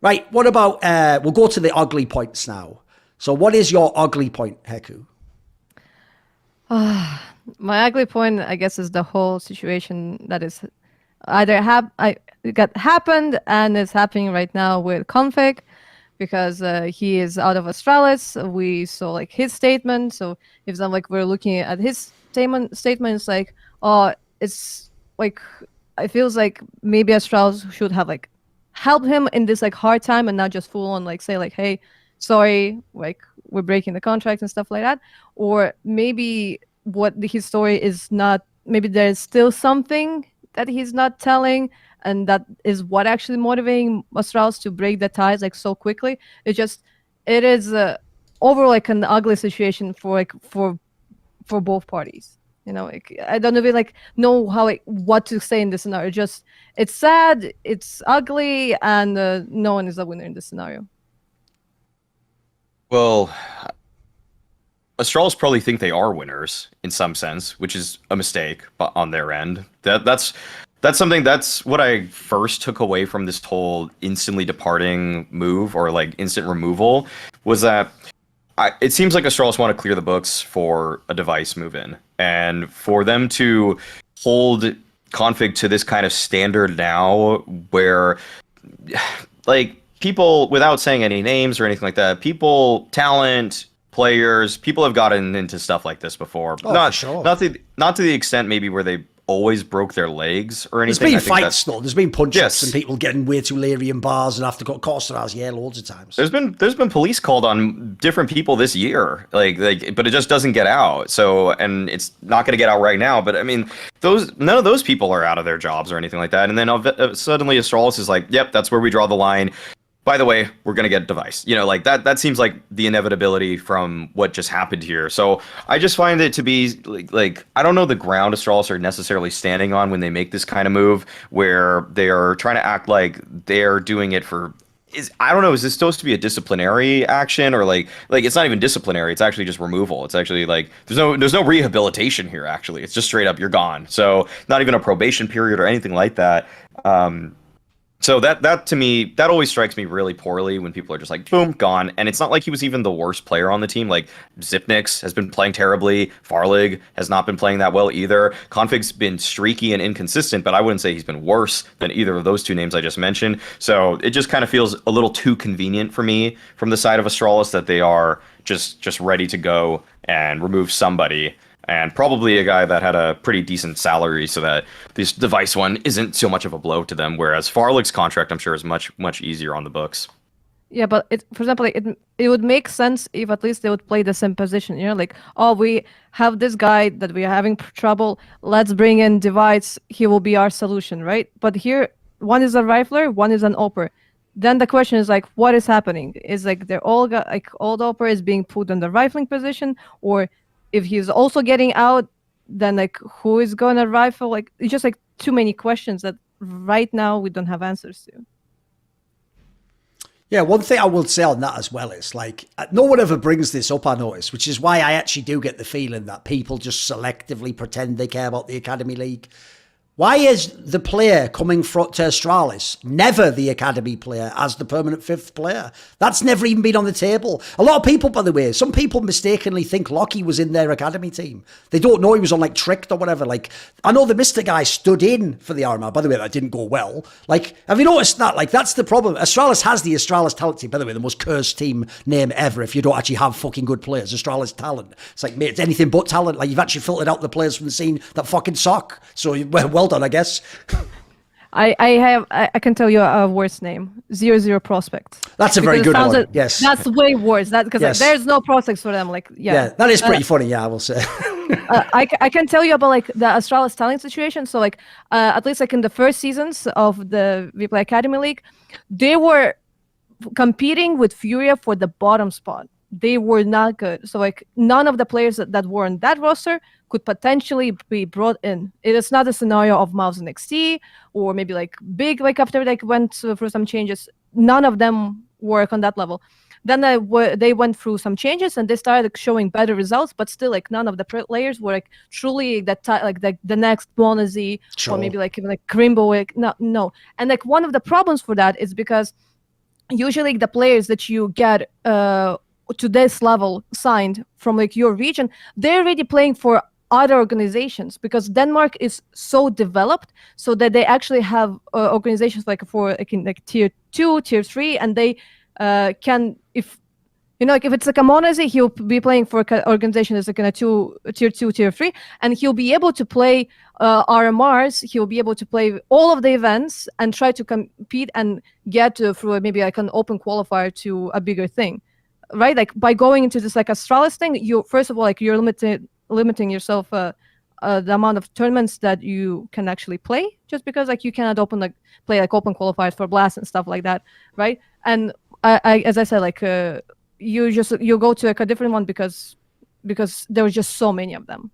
Right, what about, we'll go to the ugly points now. So what is your ugly point, Heccu? My ugly point, I guess, is the whole situation that is either happened and is happening right now with Konfig, because he is out of Astralis. We saw like his statement. So if we're looking at his statement, it's like, oh, it's like, it feels like maybe Astralis should have like helped him in this like hard time and not just full on like say like, hey, sorry, like we're breaking the contract and stuff like that. Or maybe his story is not, maybe there's still something that he's not telling, and that is what actually motivating Astralis to break the ties like so quickly. It is overall like an ugly situation for both parties. You know, like, I don't even like know how what to say in this scenario. Just it's sad, it's ugly, and no one is a winner in this scenario. Well, Astralis probably think they are winners in some sense, which is a mistake on their end. That's something, that's what I first took away from this whole instantly departing move, or like instant removal, was that it seems like Astralis want to clear the books for a device move-in, and for them to hold Konfig to this kind of standard now, where like people, without saying any names or anything like that, people, talent, players, people have gotten into stuff like this before. Oh, not sure. not to the extent maybe where they always broke their legs or anything. There's been fights though. There's been punch-ups Yes. and people getting way too leery in bars and after got cauterized. Yeah, loads of times. There's been police called on different people this year, like, but it just doesn't get out. So, and it's not going to get out right now. But I mean, none of those people are out of their jobs or anything like that. And then suddenly Astralis is like, yep, that's where we draw the line. By the way, we're going to get a device. You know, like that seems like the inevitability from what just happened here. So I just find it to be like I don't know the ground Astralis are necessarily standing on when they make this kind of move, where they are trying to act like they're doing it for, I don't know, is this supposed to be a disciplinary action, or like it's not even disciplinary, it's actually just removal. It's actually like there's no rehabilitation here, actually. It's just straight up you're gone. So not even a probation period or anything like that. So that to me, that always strikes me really poorly when people are just like, boom, gone. And it's not like he was even the worst player on the team. Like Zipnix has been playing terribly. Farlig has not been playing that well either. Konfig's been streaky and inconsistent, but I wouldn't say he's been worse than either of those two names I just mentioned. So it just kind of feels a little too convenient for me from the side of Astralis that they are just ready to go and remove somebody. And probably a guy that had a pretty decent salary, so that this device one isn't so much of a blow to them. Whereas Farlig's contract, I'm sure, is much easier on the books. Yeah, but for example, it would make sense if at least they would play the same position. You know, like, oh, we have this guy that we are having trouble. Let's bring in device. He will be our solution, right? But here, one is a rifler, one is an opper. Then the question is like, what is happening? Is like they're all got like old opper is being put in the rifling position, or if he's also getting out, then like who is going to rifle? Like it's just like too many questions that right now we don't have answers to. Yeah, one thing I will say on that as well is like no one ever brings this up, I notice, which is why I actually do get the feeling that people just selectively pretend they care about the Academy League. Why is the player coming to Astralis never the academy player as the permanent fifth player? That's never even been on the table. A lot of people, by the way, some people mistakenly think Lockie was in their academy team. They don't know he was on like Tricked or whatever. Like, I know the Mr. guy stood in for the RMR. By the way, that didn't go well. Like, have you noticed that? Like, that's the problem. Astralis has the Astralis talent team. By the way, the most cursed team name ever if you don't actually have fucking good players. Astralis talent. It's like, mate, it's anything but talent. Like, you've actually filtered out the players from the scene that fucking suck. So, well done, I guess. I can tell you a worse name. 00 Prospects. That's a very good one. Yes. That's way worse. That because Yes. there's no prospects for them. Like Yeah, that is pretty funny. Yeah, I will say. I can tell you about like the Astralis talent situation. So like at least like in the first seasons of the Vplay Academy League, they were competing with Furia for the bottom spot. They were not good. So like none of the players that were on that roster could potentially be brought in. It is not a scenario of Mauisnake or maybe like big, like after they went through some changes, none of them work on that level. Then they went through some changes and they started showing better results, but still like none of the players were like truly like the next Bonazy or maybe like even like Grimbo. Like, no. And like one of the problems for that is because usually the players that you get to this level signed from like your region, they're already playing for other organizations, because Denmark is so developed so that they actually have organizations like for like tier 2, tier 3, and they can, if you know, like if it's like a Monazi, he'll be playing for an organization that's like in a tier 2, tier 3, and he'll be able to play RMRs. He'll be able to play all of the events and try to compete and get through maybe like an open qualifier to a bigger thing, right? Like by going into this like Astralis thing, you first of all like you're limiting yourself the amount of tournaments that you can actually play, just because like you cannot play like open qualifiers for Blast and stuff like that, right? And I as I said, like you go to like a different one because there were just so many of them.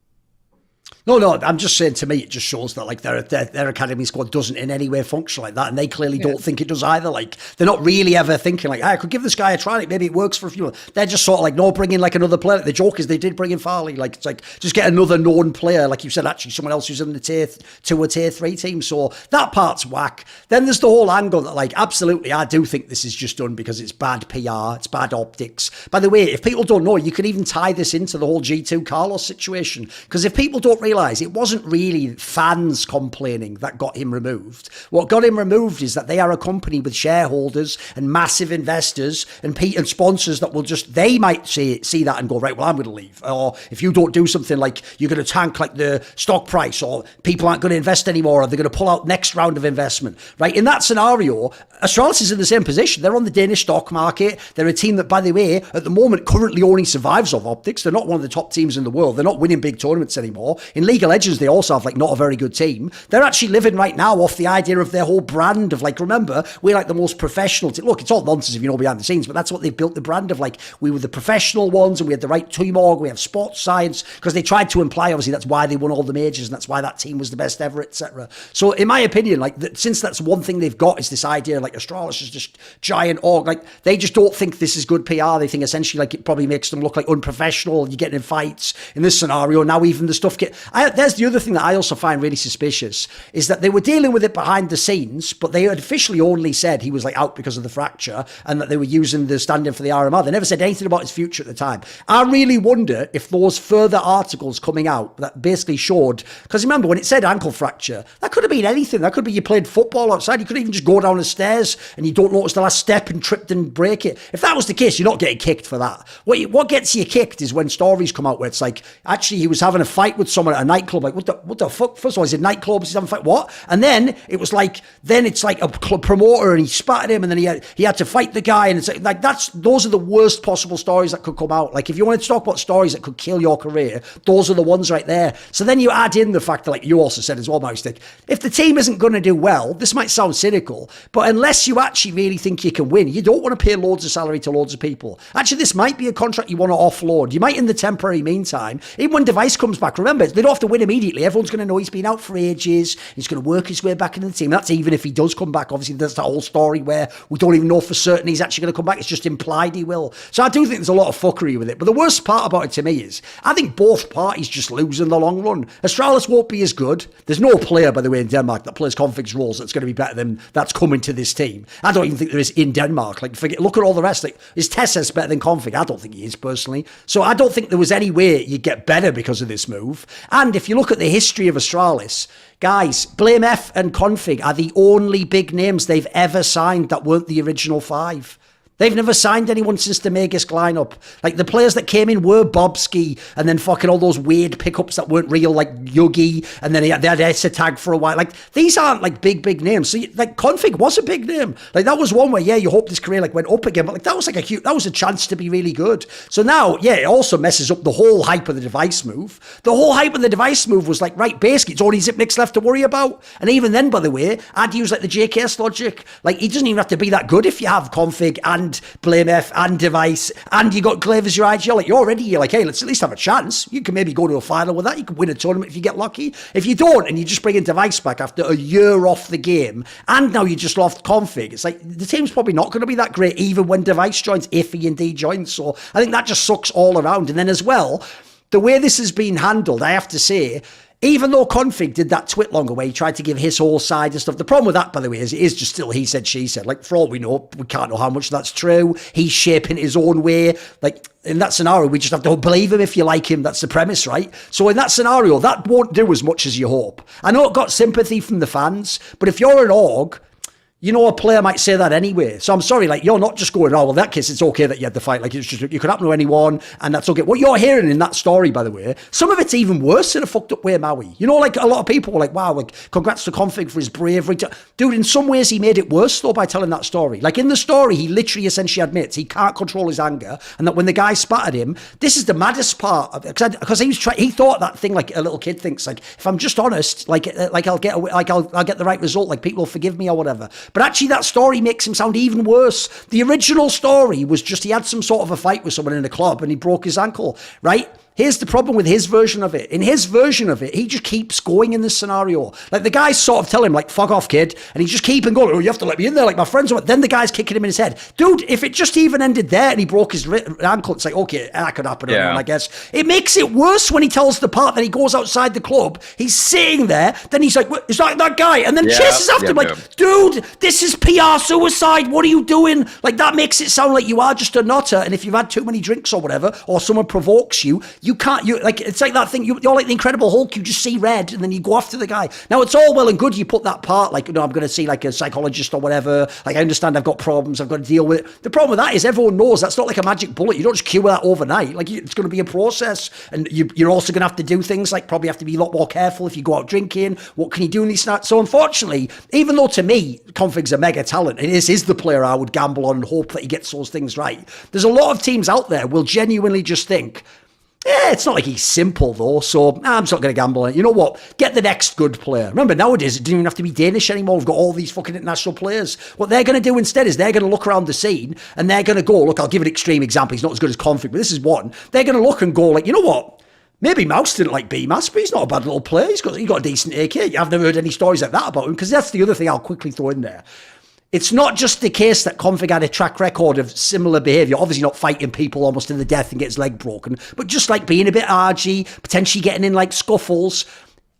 No, I'm just saying, to me, it just shows that like their academy squad doesn't in any way function like that, and they clearly don't think it does either. Like they're not really ever thinking like, I could give this guy a try, like maybe it works for a few. They're just sort of like, no, bring in like another player. The joke is they did bring in Farley, like it's like just get another known player, like you said, actually someone else who's in the tier 2 or tier 3 team. So that part's whack. Then there's the whole angle that like, absolutely, I do think this is just done because it's bad PR, it's bad optics. By the way, if people don't know, you can even tie this into the whole G2 Carlos situation, because if people don't realise, it wasn't really fans complaining that got him removed. What got him removed is that they are a company with shareholders and massive investors and sponsors that will just, they might see that and go, right, well, I'm going to leave. Or if you don't do something like you're going to tank like the stock price, or people aren't going to invest anymore, or they're going to pull out next round of investment, right? In that scenario, Astralis is in the same position. They're on the Danish stock market. They're a team that, by the way, at the moment currently only survives off optics. They're not one of the top teams in the world. They're not winning big tournaments anymore. In League of Legends, they also have like not a very good team. They're actually living right now off the idea of their whole brand of like, remember, we're like the most professional team. Look, it's all nonsense if you know behind the scenes, but that's what they've built the brand of. Like, we were the professional ones and we had the right team org, we have sports science, because they tried to imply, obviously, that's why they won all the majors and that's why that team was the best ever, etc. So in my opinion, like since that's one thing they've got is this idea like Astralis is just giant org, like they just don't think this is good PR. They think essentially like it probably makes them look like unprofessional. You're getting in fights in this scenario. Now even the stuff there's the other thing that I also find really suspicious is that they were dealing with it behind the scenes, but they had officially only said he was like out because of the fracture and that they were using the stand-in for the RMR. They never said anything about his future at the time. I really wonder if those further articles coming out that basically showed, because remember when it said ankle fracture, that could have been anything. That could be you played football outside. You could even just go down the stairs and you don't notice the last step and tripped and break it. If that was the case, you're not getting kicked for that. What gets you kicked is when stories come out where it's like, actually he was having a fight with someone at a nightclub. Like, what the fuck? First of all, he's in nightclubs, he's having a fight. What? And then it's like a club promoter and he spat at him and then he had to fight the guy. And it's like those are the worst possible stories that could come out. Like if you wanted to talk about stories that could kill your career, those are the ones right there. So then you add in the fact that, like you also said as well, Mauisnake, if the team isn't going to do well, this might sound cynical, but unless you actually really think you can win, you don't want to pay loads of salary to loads of people. Actually, this might be a contract you want to offload. You might in the temporary meantime, even when Device comes back, remember, they don't have to win immediately. Everyone's going to know he's been out for ages. He's going to work his way back into the team. That's even if he does come back. Obviously, there's that whole story where we don't even know for certain he's actually going to come back. It's just implied he will. So I do think there's a lot of fuckery with it. But the worst part about it to me is I think both parties just lose in the long run. Astralis won't be as good. There's no player, by the way, in Denmark that plays Konfig's roles that's going to be better than that's coming to this team. I don't even think there is in Denmark. Like, look at all the rest. Like, is Tessus better than Konfig? I don't think he is, personally. So I don't think there was any way you'd get better because of this move. And if you look at the history of Astralis, guys, Blame F and Konfig are the only big names they've ever signed that weren't the original 5. They've never signed anyone since the Magisk lineup. Like, the players that came in were Bobski and then fucking all those weird pickups that weren't real, like Yugi, and then they had Essa Tag for a while. Like, these aren't, like, big names. So, like, Konfig was a big name. Like, that was one where, yeah, you hope this career, like, went up again, but, like, that was, like, that was a chance to be really good. So now, yeah, it also messes up the whole hype of the Device move. The whole hype of the Device move was, like, right, basically, it's only Zipnik's left to worry about. And even then, by the way, I'd use, like, the JKS logic. Like, he doesn't even have to be that good if you have Konfig and Blame F and Device and you got Clave as your IGL. Like, you're like, hey, let's at least have a chance. You can maybe go to a final with that. You can win a tournament if you get lucky. If you don't and you just bring in Device back after a year off the game and now you just lost Konfig, it's like the team's probably not going to be that great even when Device joins, if he indeed joins. So I think that just sucks all around. And then as well, the way this has been handled, I have to say, even though Konfig did that twit longer where he tried to give his whole side and stuff, the problem with that, by the way, is it is just still he said, she said. Like, for all we know, we can't know how much that's true. He's shaping his own way. Like, in that scenario, we just have to believe him if you like him. That's the premise, right? So in that scenario, that won't do as much as you hope. I know it got sympathy from the fans, but if you're an org, you know, a player might say that anyway. So I'm sorry, like, you're not just going, oh, well, in that case, it's okay that you had the fight. Like, it's just, it could happen to anyone, and that's okay. What you're hearing in that story, by the way, some of it's even worse in a fucked up way, Maui. You know, like, a lot of people were like, wow, like, congrats to Konfig for his bravery. Dude, in some ways, he made it worse, though, by telling that story. Like, in the story, he literally essentially admits he can't control his anger, and that when the guy spat at him, this is the maddest part, because he thought that thing like a little kid thinks, like, if I'm just honest, like I'll get the right result, like, people will forgive me or whatever. But actually, that story makes him sound even worse. The original story was just he had some sort of a fight with someone in a club and he broke his ankle, right? Here's the problem with his version of it. In his version of it, he just keeps going in this scenario. Like, the guys sort of tell him, like, fuck off, kid. And he's just keeping going. Oh, you have to let me in there, like my friends. Then the guy's kicking him in his head. Dude, if it just even ended there and he broke his ankle, it's like, okay, that could happen to anyone, I guess. It makes it worse when he tells the part that he goes outside the club. He's sitting there. Then he's like, is that guy? And then chases after him like, dude, this is PR suicide. What are you doing? Like, that makes it sound like you are just a nutter. And if you've had too many drinks or whatever, or someone provokes you, you can't, like, it's like that thing, you're like the Incredible Hulk, you just see red and then you go after the guy. Now, it's all well and good you put that part, like, you know, I'm going to see like a psychologist or whatever, like, I understand I've got problems, I've got to deal with it. The problem with that is everyone knows that's not like a magic bullet. You don't just cure that overnight. Like, it's going to be a process, and you're also going to have to do things like probably have to be a lot more careful if you go out drinking. What can you do in these nights? So unfortunately, even though to me, Konfig's a mega talent, and this is the player I would gamble on and hope that he gets those things right, there's a lot of teams out there will genuinely just think, yeah, it's not like he's simple, though, so I'm just not going to gamble on it. You know what? Get the next good player. Remember, nowadays, it didn't even have to be Danish anymore. We've got all these fucking international players. What they're going to do instead is they're going to look around the scene, and they're going to go, look, I'll give an extreme example. He's not as good as Konfig, but this is one. They're going to look and go, like, you know what? Maybe Mouse didn't like B-Mass, but he's not a bad little player. He's got a decent AK. I've never heard any stories like that about him, because that's the other thing I'll quickly throw in there. It's not just the case that Konfig had a track record of similar behaviour, obviously not fighting people almost to the death and get his leg broken, but just like being a bit argy, potentially getting in like scuffles.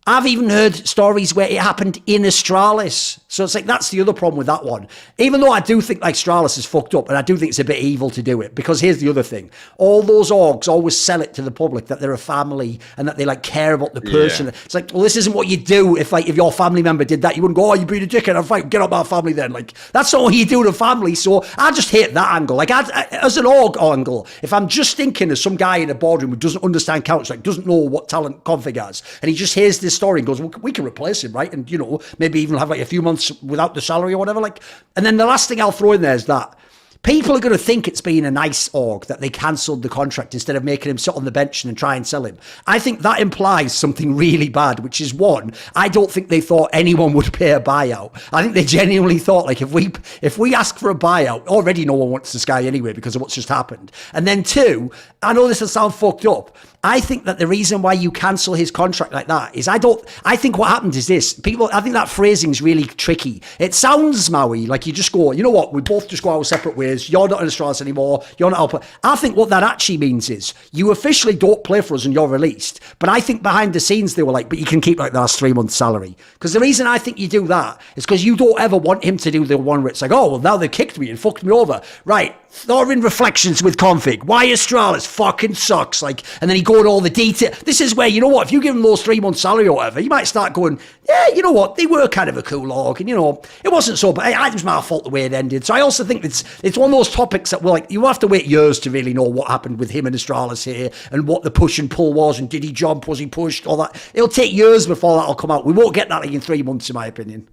I've even heard stories where it happened in Astralis. So it's like, that's the other problem with that one. Even though I do think like Astralis is fucked up, and I do think it's a bit evil to do it, because here's the other thing. All those orgs always sell it to the public that they're a family and that they like care about the person. Yeah. It's like, well, this isn't what you do. If your family member did that, you wouldn't go, oh, you're being a dickhead, I'm fine, get up our family then. Like, that's not what you do to family. So I just hate that angle. Like, as an org angle, if I'm just thinking of some guy in a boardroom who doesn't understand Counter-Strike, doesn't know what talent Konfig has, and he just hears this story and goes, well, we can replace him, right? And, you know, maybe even have like a few months without the salary or whatever. Like, and then the last thing I'll throw in there is that people are going to think it's been a nice org that they cancelled the contract instead of making him sit on the bench and try and sell him. I think that implies something really bad, which is, one, I don't think they thought anyone would pay a buyout. I think they genuinely thought, like, if we ask for a buyout, already no one wants this guy anyway because of what's just happened. And then two, I know this will sound fucked up, I think that the reason why you cancel his contract like that is I think what happened is this. I think that phrasing is really tricky. It sounds, Maui, like you just go, you know what, we both just go our separate ways. You're not in Astralis anymore. You're not helping. I think what that actually means is you officially don't play for us and you're released. But I think behind the scenes they were like, but you can keep like the last 3 months' salary. Because the reason I think you do that is because you don't ever want him to do the one where it's like, oh, well, now they've kicked me and fucked me over. Right. Thorin reflections with Konfig. Why Astralis fucking sucks. Like, and then he go into all the detail. This is where, you know what, if you give him those 3 months salary or whatever, you might start going, yeah, you know what, they were kind of a cool org, and you know, it wasn't so bad. It was my fault the way it ended. So I also think it's one of those topics that will, like, you have to wait years to really know what happened with him and Astralis here and what the push and pull was, and did he jump, was he pushed, all that. It'll take years before that'll come out. We won't get that like in 3 months, in my opinion.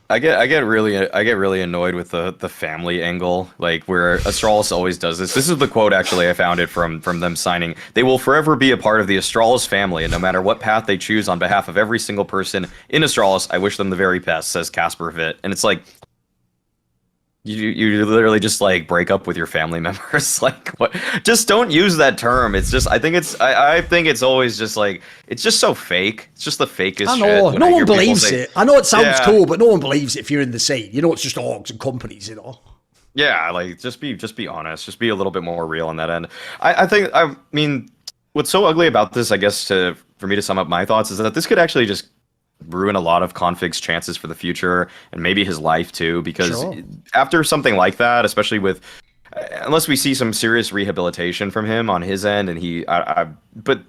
I get really annoyed with the family angle, like where Astralis always does this. This is the quote, actually, I found it from them signing. They will forever be a part of the Astralis family, and no matter what path they choose on behalf of every single person in Astralis, I wish them the very best, says Kasper. And it's like, you literally just like break up with your family members. Like, what? Just don't use that term. It's just, I think it's always just like, it's just so fake. It's just the fakest I know. shit. No one believes it. I know it sounds cool, but no one believes it if you're in the scene. You know, it's just orgs and companies, you know. Yeah, like just be honest. Just be a little bit more real on that end. I mean, what's so ugly about this, I guess, for me to sum up my thoughts, is that this could actually just ruin a lot of Konfig's chances for the future and maybe his life too, because after something like that, especially with unless we see some serious rehabilitation from him on his end, and but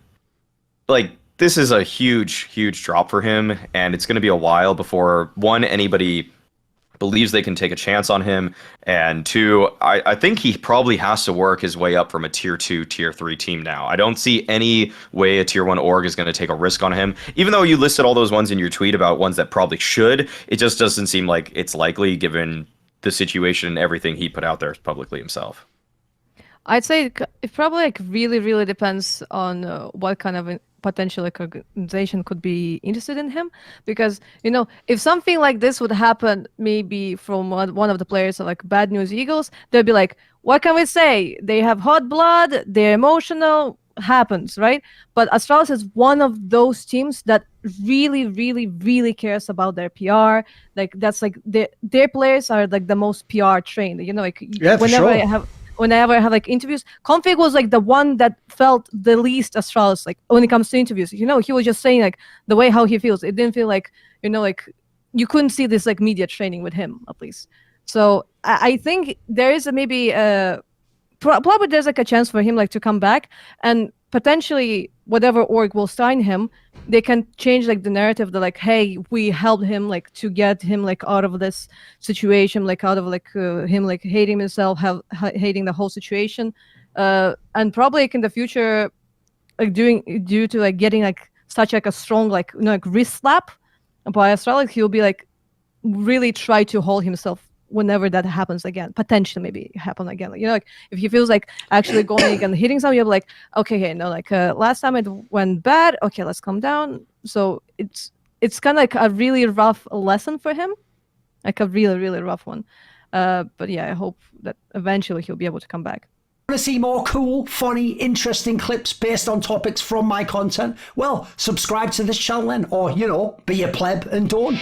like this is a huge drop for him, and it's going to be a while before anybody believes they can take a chance on him, and two, I think he probably has to work his way up from a tier 2, tier 3 team now. I don't see any way a tier 1 org is going to take a risk on him. Even though you listed all those ones in your tweet about ones that probably should, it just doesn't seem like it's likely given the situation and everything he put out there publicly himself. I'd say it probably like really depends on what kind of potential like organization could be interested in him, because if something like this would happen maybe from one of the players, like Bad News Eagles, they'd be like, what can we say? They have hot blood, they're emotional, happens, right? But Astralis is one of those teams that really cares about their PR. Like that's like their players are like the most PR trained, like whenever I have like interviews, Konfig was like the one that felt the least Astralis, like when it comes to interviews. He was just saying like the way how he feels. It didn't feel like, like you couldn't see this like media training with him, at least. So I think there is probably there's like a chance for him like to come back, and potentially whatever org will sign him, they can change like the narrative that like, hey, we helped him like to get him like out of this situation, like out of like him like hating himself, hating the whole situation, and probably like in the future, like due to like getting like such like a strong like like wrist slap by Astralis, he'll be like really try to hold himself whenever that happens again, potentially maybe happen again. Like if he feels like actually going and hitting someone, you're like, okay, hey, no, like last time it went bad, okay, let's calm down. So it's kind of like a really rough lesson for him, like a really rough one. But yeah, I hope that eventually he'll be able to come back. Want to see more cool, funny, interesting clips based on topics from my content? Well, subscribe to this channel then, or be a pleb and don't.